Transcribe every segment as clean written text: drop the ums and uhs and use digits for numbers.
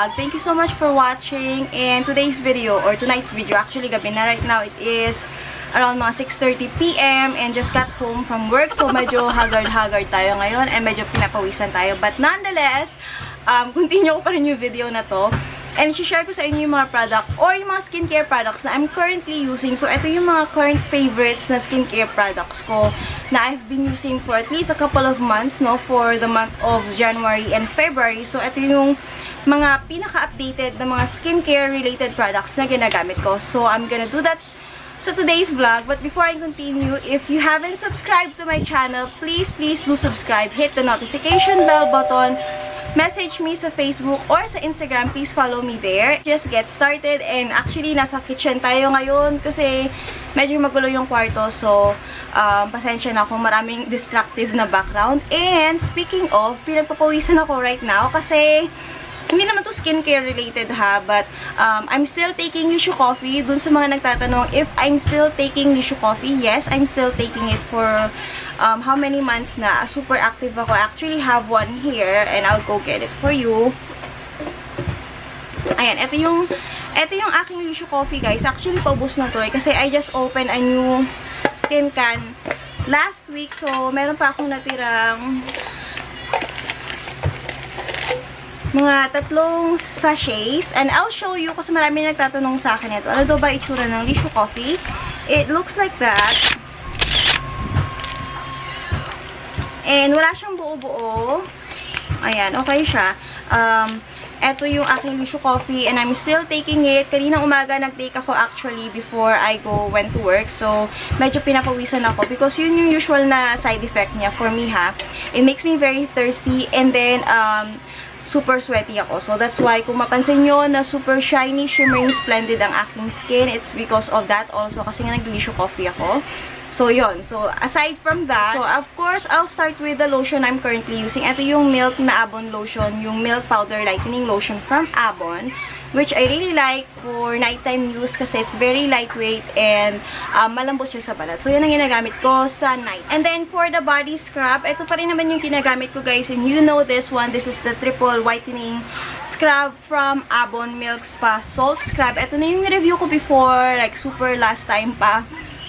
vlog. Thank you so much for watching. And today's video, or tonight's video, actually gabi na right now, it is around mga 6:30 PM and just got home from work. So medyo haggard tayo ngayon and medyo pinapawisan tayo. But nonetheless, continue ko pa rin yung video na to. And share ko sa inyo yung mga product or yung mga skincare products na I'm currently using. So, ito yung mga current favorites na skincare products ko na I've been using for at least a couple of months, no? For the month of January and February. So, ito yung mga pinaka-updated na mga skincare-related products na ginagamit ko. So, I'm gonna do that sa today's vlog. But before I continue, if you haven't subscribed to my channel, please do subscribe. Hit the notification bell button. Message me sa Facebook or sa Instagram. Please follow me there. Just get started. And actually, nasa kitchen tayo ngayon kasi medyo magulo yung kwarto. So, pasensya na kung maraming distractive na background. And speaking of, pinagpapawisan ako right now kasi hindi naman to skincare related ha, but I'm still taking Yushu Coffee. Dun sa mga nagtatanong if I'm still taking Yushu Coffee, yes, I'm still taking it for how many months na. Super active ako. I actually have one here and I'll go get it for you. Ayan, ito yung aking Yushu Coffee, guys. Actually, paubos na to eh, kasi I just opened a new tin can last week. So, meron pa akong natirang mga 3 sachets. And I'll show you kasi marami nagtatanong sa akin ito. Ano daw ba itsura ng Yushu Coffee? It looks like that. And wala siyang buo-buo. Ayan, okay siya. Ito yung aking Yushu Coffee and I'm still taking it. Kaninang umaga nag-take ako actually before I went to work. So, medyo pinapawisan ako because yun yung usual na side effect niya for me ha. It makes me very thirsty and then super sweaty ako. So, that's why kung mapansin nyo na super shiny, shimmering, splendid ang aking skin, it's because of that also kasi nga nag-Yushu Coffee ako. So, yun. So, aside from that, so, of course, I'll start with the lotion I'm currently using. Ito yung Milk na Avon lotion, yung Milk Powder Lightening Lotion from Avon, which I really like for nighttime use kasi it's very lightweight and malambot siya sa balat. So, yan ang ginagamit ko sa night. And then, for the body scrub, ito pa rin naman yung ginagamit ko, guys. And you know this one. This is the Triple Whitening Scrub from Avon Milk Spa Salt Scrub. Ito na yung review ko before, like super last time pa.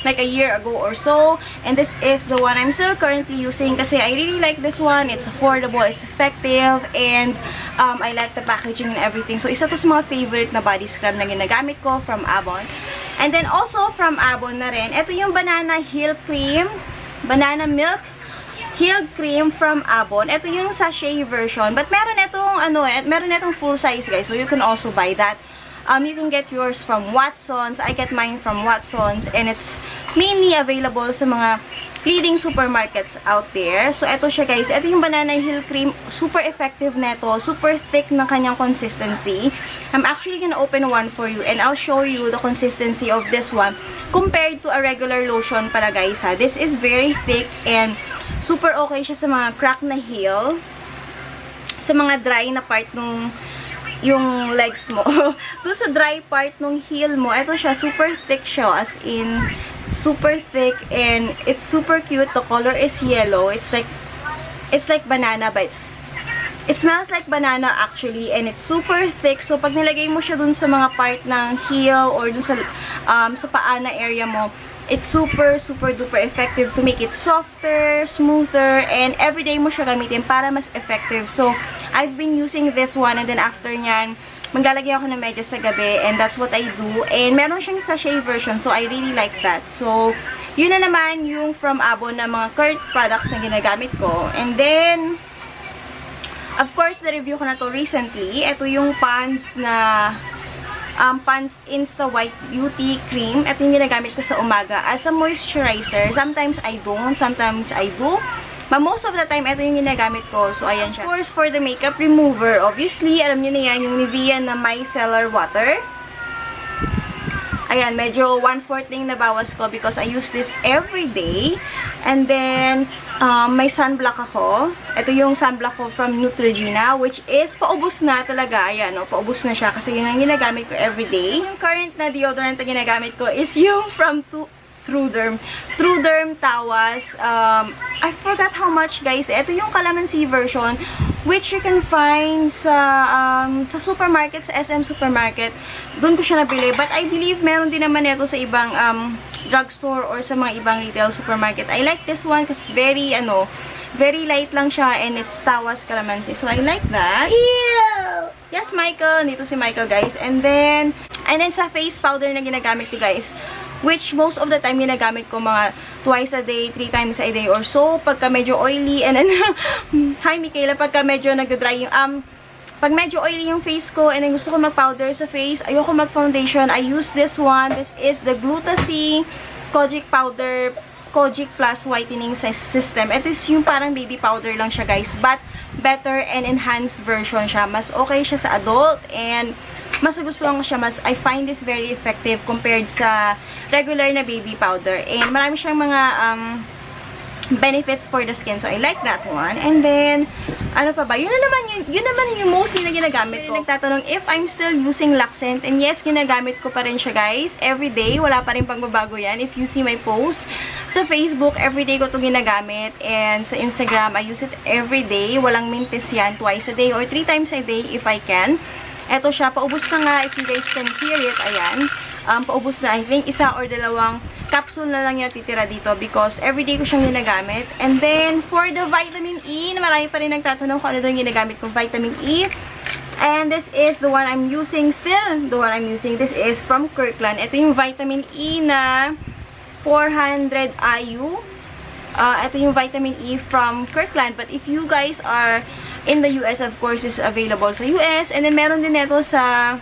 Like a year ago or so. And this is the one I'm still currently using kasi I really like this one. It's affordable, it's effective, and I like the packaging and everything. So, isa to sa mga favorite na body scrub na ginagamit ko from Avon. And then also from Avon na rin, ito yung Banana Heel Cream. Banana Milk Heel Cream from Avon. Ito yung sachet version. But meron itong full size, guys. So, you can also buy that. You can get yours from Watsons. I get mine from Watsons. And it's mainly available sa mga leading supermarkets out there. So, ito siya, guys. Ito yung Banana Heel Cream. Super effective neto. Super thick na kanyang consistency. I'm actually gonna open one for you. And I'll show you the consistency of this one compared to a regular lotion pala, guys, ha. This is very thick and super okay siya sa mga crack na heel. Sa mga dry na part nung yung legs mo. Doon sa dry part ng heel mo, ito siya, super thick siya, as in, super thick, and it's super cute. The color is yellow. It's like banana, but it smells like banana actually, and it's super thick. So, pag nilagay mo siya dun sa mga part ng heel, or dun sa paa na area mo, it's super duper effective to make it softer, smoother, and everyday mo siya gamitin para mas effective. So, I've been using this one, and then after nyan, maglalagay ako ng medyas sa gabi, and that's what I do. And meron siyang sachet version, so I really like that. So, yun na naman yung from Avon na mga current products na ginagamit ko. And then, of course, na-review ko na to recently. Ito yung Pond's na Pond's Insta White Beauty Cream. Ito yung ginagamit ko sa umaga as a moisturizer. Sometimes I don't, sometimes I do. But most of the time, ito yung ginagamit ko. So, ayan siya. Of course, for the makeup remover, obviously, alam nyo na yan, yung Nivea na Micellar Water. Ayan, medyo 1/4 na nabawas ko because I use this every day. And then, may sunblock ako. Ito yung sunblock ko from Neutrogena, which is paubos na talaga. Ayan, no, paubos na siya kasi yun ang ginagamit ko every day. Yung current na deodorant na ginagamit ko is yung from True Derm Tawas. I forgot how much, guys. Ito yung calamansi version, which you can find sa supermarket, sa SM Supermarket. Doon ko siya nabili. But I believe meron din naman ito sa ibang drugstore or sa mga ibang retail supermarket. I like this one kasi very light lang siya and it's Tawas calamansi. So I like that. Ew! Yes, Michael. Nito si Michael, guys. And then sa face powder na ginagamit ko, guys, which most of the time ginagamit ko mga twice a day, 3 times a day or so. Pagka medyo oily, and then, hi Michaela, pagka medyo nagda-dry yung, pag medyo oily yung face ko, and then gusto ko mag-powder sa face, ayoko mag-foundation, I use this one. This is the Gluta-C Kojic Powder, Kojic Plus Whitening System. Ito is yung parang baby powder lang siya, guys, but better and enhanced version siya. Mas okay siya sa adult, and mas gustuhan ko siya. I find this very effective compared sa regular na baby powder. And marami siyang mga benefits for the skin. So I like that one. And then, ano pa ba? Yun naman yung mostly na ginagamit ko. Nagtatanong if I'm still using Laxent. And yes, ginagamit ko pa rin siya, guys. Every day. Wala pa rin pagbabago yan. If you see my posts sa Facebook, every day ko ito ginagamit. And sa Instagram, I use it every day. Walang mintis yan. Twice a day or 3 times a day if I can. Eto siya, paubos na nga, if you guys can hear it, ayan. Paubos na, I think, 1 or 2 capsule na lang yung titira dito because everyday ko siyang ginagamit. And then, for the vitamin E, marami pa rin nagtatanong kung ano yung ginagamit kong vitamin E. And this is the one I'm using still. The one I'm using, this is from Kirkland. Ito yung vitamin E na 400 IU. Ito yung vitamin E from Kirkland. But if you guys are in the US, of course, is available sa US. And then, meron din ito sa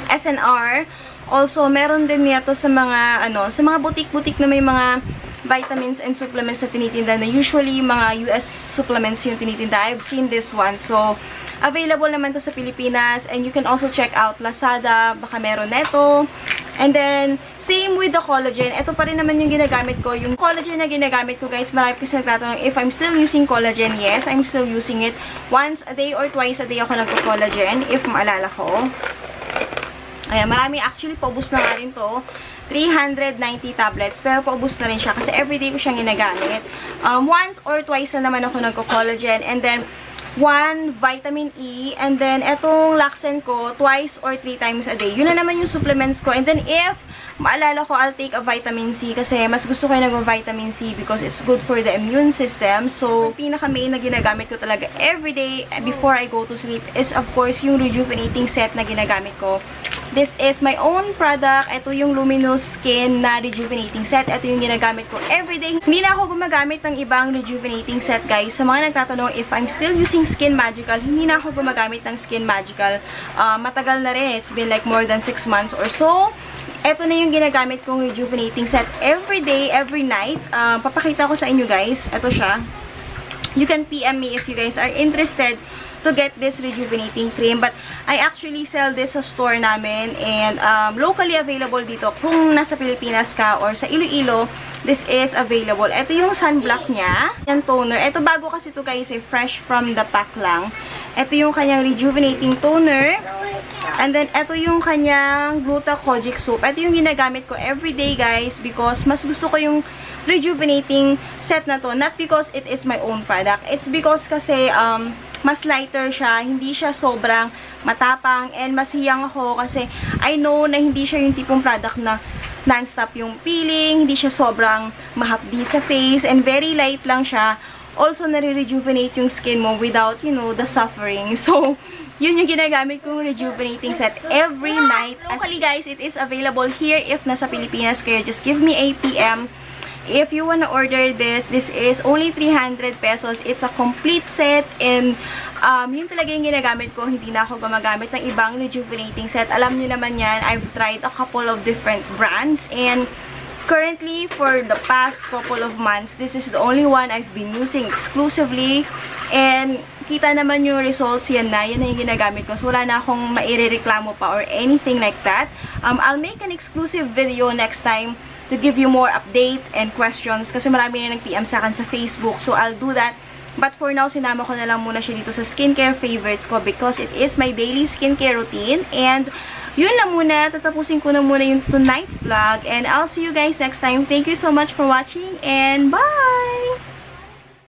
SNR. Also, meron din nito sa mga, sa mga boutique-boutique na may mga vitamins and supplements na tinitinda na usually mga US supplements yung tinitinda. I've seen this one. So, available naman to sa Pilipinas. And you can also check out Lazada. Baka meron neto. And then, same with the collagen. Ito pa rin naman yung ginagamit ko. Yung collagen na ginagamit ko, guys, marami kasi nagtatanong if I'm still using collagen. Yes, I'm still using it. Once a day or twice a day ako nagko-collagen, if maalala ko. Ayan, marami. Actually, paubos na nga rin to. 390 tablets. Pero paubos na rin siya kasi everyday ko siyang ginagamit. Once or twice na naman ako nagko-collagen. And then, 1 vitamin E. And then, etong Laxent ko, twice or 3 times a day. Yun na naman yung supplements ko. And then, if maalala ko, I'll take a vitamin C kasi mas gusto ko yung nag-vitamin C because it's good for the immune system. So, pinaka-main na ginagamit ko talaga everyday before I go to sleep is, of course, yung rejuvenating set na ginagamit ko. This is my own product. Ito yung Luminous Skin na rejuvenating set. Ito yung ginagamit ko everyday. Hindi na ako gumagamit ng ibang rejuvenating set, guys. Sa mga nagtatanong if I'm still using Skin Magical, hindi na ako gumagamit ng Skin Magical. Matagal na rin. It's been like more than 6 months or so. Ito na yung ginagamit kong rejuvenating set every day, every night. Papakita ko sa inyo, guys. Ito siya. You can PM me if you guys are interested to get this rejuvenating cream. But I actually sell this sa store namin and locally available dito. Kung nasa Pilipinas ka or sa Iloilo, this is available. Ito yung sunblock niya. Yung toner. Ito bago kasi ito, guys, fresh from the pack lang. Ito yung kanyang rejuvenating toner. And then, ito yung kanyang Gluta Kojic Soap. Ito yung ginagamit ko everyday, guys, because mas gusto ko yung rejuvenating set na to. Not because it is my own product. It's because kasi, mas lighter siya. Hindi siya sobrang matapang. And mas hiyang ako kasi I know na hindi siya yung tipong product na non-stop yung peeling. Hindi siya sobrang mahapdi sa face. And very light lang siya. Also, nare-rejuvenate yung skin mo without, you know, the suffering. So, yun yung ginagamit kong rejuvenating set every night. Actually, guys, it is available here if nasa Pilipinas kayo. Just give me a PM. If you wanna order this is only 300 pesos. It's a complete set and yun talaga yung ginagamit ko. Hindi na ako gumagamit ng ibang rejuvenating set. Alam nyo naman yan, I've tried a couple of different brands and currently, for the past couple of months, this is the only one I've been using exclusively. And kita naman yung results, yan na yung ginagamit ko. So, wala na akong mairereklamo pa or anything like that. I'll make an exclusive video next time to give you more updates and questions kasi marami na nag-PM sa akin sa Facebook. So, I'll do that But for now, sinama ko na lang muna siya dito sa skincare favorites ko because it is my daily skincare routine. And yun lang muna. Tatapusin ko na muna yung tonight's vlog. And I'll see you guys next time. Thank you so much for watching and bye!